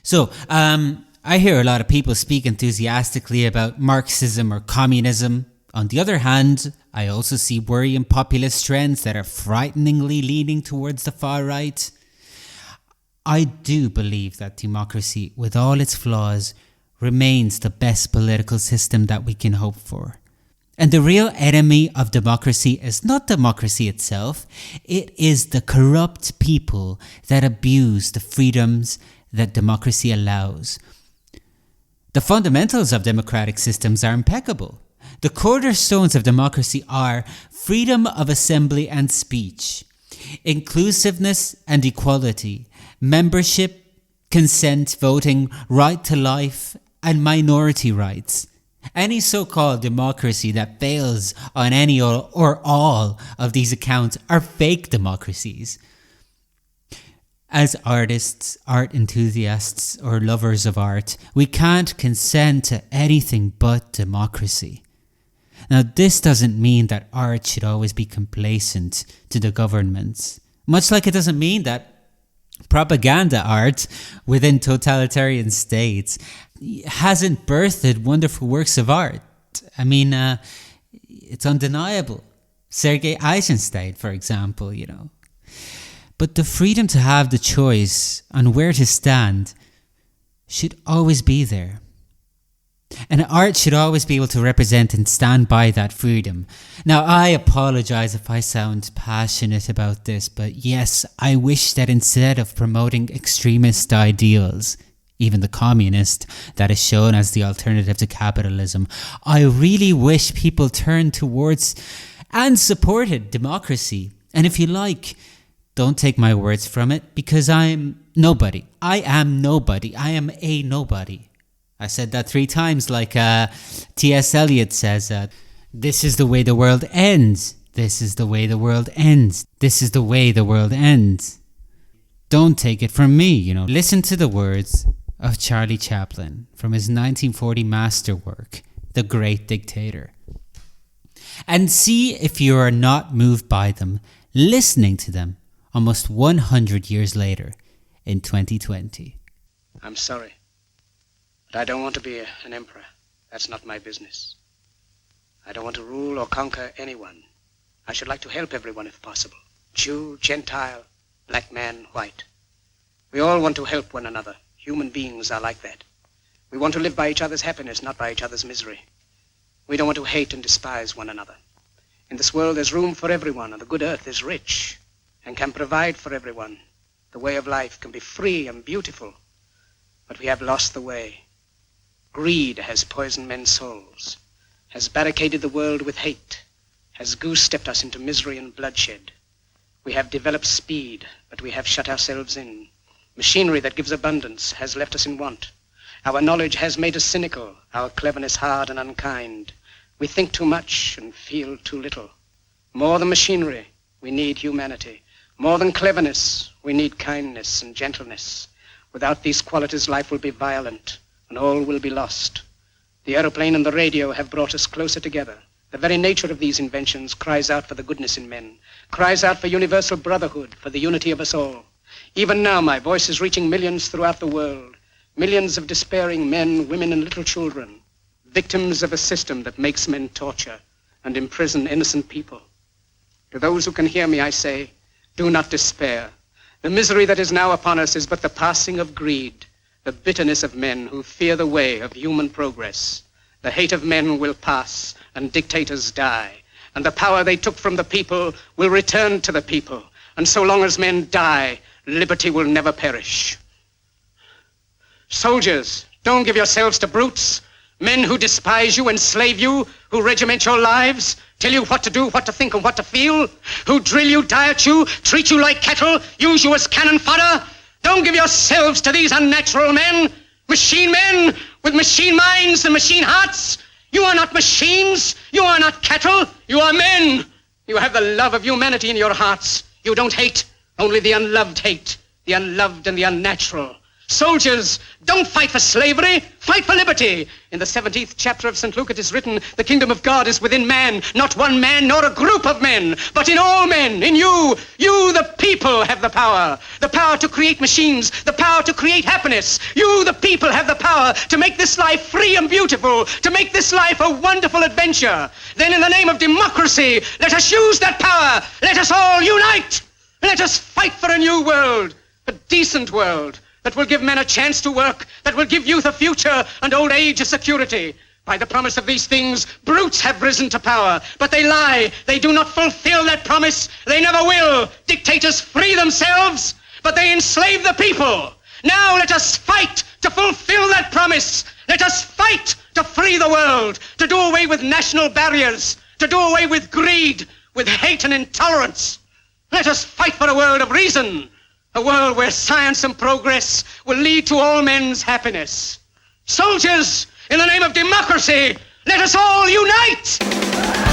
So, I hear a lot of people speak enthusiastically about Marxism or communism. On the other hand, I also see worrying populist trends that are frighteningly leaning towards the far right. I do believe that democracy, with all its flaws, remains the best political system that we can hope for. And the real enemy of democracy is not democracy itself, it is the corrupt people that abuse the freedoms that democracy allows. The fundamentals of democratic systems are impeccable. The cornerstones of democracy are freedom of assembly and speech, inclusiveness and equality, membership, consent, voting, right to life, and minority rights. Any so-called democracy that fails on any or all of these accounts are fake democracies. As artists, art enthusiasts, or lovers of art, we can't consent to anything but democracy. Now, this doesn't mean that art should always be complacent to the governments, much like it doesn't mean that propaganda art within totalitarian states hasn't birthed wonderful works of art. I mean, it's undeniable. Sergei Eisenstein, for example, But the freedom to have the choice on where to stand should always be there. And art should always be able to represent and stand by that freedom. Now, I apologize if I sound passionate about this, but yes, I wish that instead of promoting extremist ideals, even the communist that is shown as the alternative to capitalism, I really wish people turned towards and supported democracy. And if you like, don't take my words from it, because I'm nobody. I am nobody. I am a nobody. I said that 3 times like T.S. Eliot says, this is the way the world ends. This is the way the world ends. This is the way the world ends. Don't take it from me, Listen to the words of Charlie Chaplin from his 1940 masterwork, The Great Dictator. And see if you are not moved by them, listening to them almost 100 years later in 2020. I'm sorry, but I don't want to be an emperor. That's not my business. I don't want to rule or conquer anyone. I should like to help everyone if possible. Jew, Gentile, black man, white. We all want to help one another. Human beings are like that. We want to live by each other's happiness, not by each other's misery. We don't want to hate and despise one another. In this world there's room for everyone, and the good earth is rich and can provide for everyone. The way of life can be free and beautiful, but we have lost the way. Greed has poisoned men's souls, has barricaded the world with hate, has goose-stepped us into misery and bloodshed. We have developed speed, but we have shut ourselves in. Machinery that gives abundance has left us in want. Our knowledge has made us cynical, our cleverness hard and unkind. We think too much and feel too little. More than machinery, we need humanity. More than cleverness, we need kindness and gentleness. Without these qualities, life will be violent and all will be lost. The aeroplane and the radio have brought us closer together. The very nature of these inventions cries out for the goodness in men, cries out for universal brotherhood, for the unity of us all. Even now, my voice is reaching millions throughout the world, millions of despairing men, women, and little children, victims of a system that makes men torture and imprison innocent people. To those who can hear me, I say, do not despair. The misery that is now upon us is but the passing of greed, the bitterness of men who fear the way of human progress. The hate of men will pass and dictators die, and the power they took from the people will return to the people. And so long as men die, liberty will never perish. Soldiers, don't give yourselves to brutes, men who despise you, enslave you, who regiment your lives, tell you what to do, what to think, and what to feel, who drill you, diet you, treat you like cattle, use you as cannon fodder. Don't give yourselves to these unnatural men with machine minds and machine hearts. You are not machines, you are not cattle, you are men. You have the love of humanity in your hearts. You don't hate, only the unloved hate, the unloved and the unnatural. Soldiers, don't fight for slavery, fight for liberty. In the 17th chapter of St. Luke it is written, the kingdom of God is within man, not one man nor a group of men, but in all men, in you. You, the people, have the power to create machines, the power to create happiness. You, the people, have the power to make this life free and beautiful, to make this life a wonderful adventure. Then in the name of democracy, let us use that power. Let us all unite. Let us fight for a new world, a decent world, that will give men a chance to work, that will give youth a future and old age a security. By the promise of these things, brutes have risen to power, but they lie. They do not fulfill that promise. They never will. Dictators free themselves, but they enslave the people. Now let us fight to fulfill that promise. Let us fight to free the world, to do away with national barriers, to do away with greed, with hate and intolerance. Let us fight for a world of reason, a world where science and progress will lead to all men's happiness. Soldiers, in the name of democracy, let us all unite!